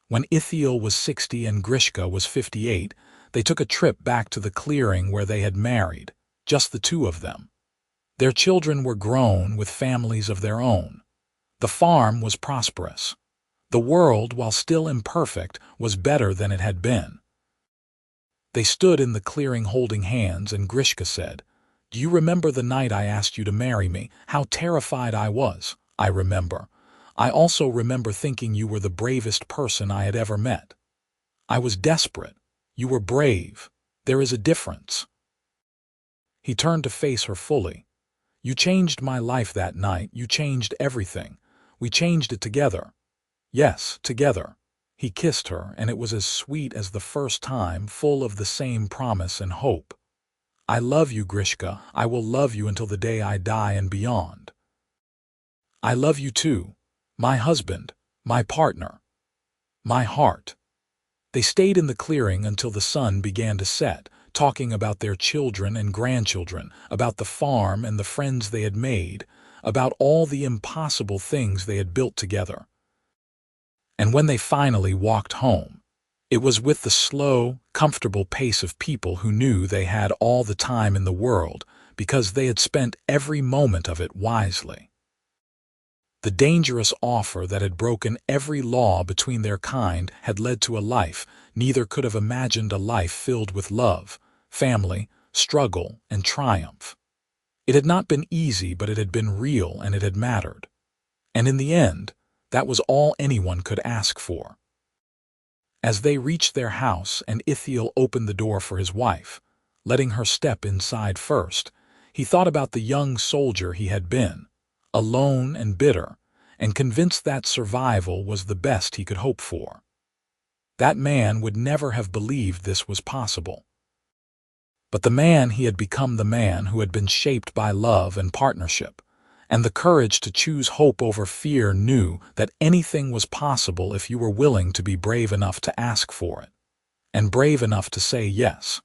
When Ithiel was 60 and Grishka was 58, they took a trip back to the clearing where they had married, just the two of them. Their children were grown with families of their own. The farm was prosperous. The world, while still imperfect, was better than it had been. They stood in the clearing holding hands, and Grishka said, "Do you remember the night I asked you to marry me? How terrified I was. I remember. I also remember thinking you were the bravest person I had ever met. I was desperate. You were brave. There is a difference." He turned to face her fully. "You changed my life that night. You changed everything. We changed it together." "Yes, together." He kissed her, and it was as sweet as the first time, full of the same promise and hope. "I love you, Grishka. I will love you until the day I die and beyond." "I love you too. My husband, my partner, my heart." They stayed in the clearing until the sun began to set, talking about their children and grandchildren, about the farm and the friends they had made, about all the impossible things they had built together. And when they finally walked home, it was with the slow, comfortable pace of people who knew they had all the time in the world because they had spent every moment of it wisely. The dangerous offer that had broken every law between their kind had led to a life neither could have imagined, a life filled with love, family, struggle, and triumph. It had not been easy, but it had been real and it had mattered. And in the end, that was all anyone could ask for. As they reached their house and Ithiel opened the door for his wife, letting her step inside first, he thought about the young soldier he had been, alone and bitter, and convinced that survival was the best he could hope for. That man would never have believed this was possible. But the man he had become, the man who had been shaped by love and partnership, and the courage to choose hope over fear, knew that anything was possible if you were willing to be brave enough to ask for it, and brave enough to say yes.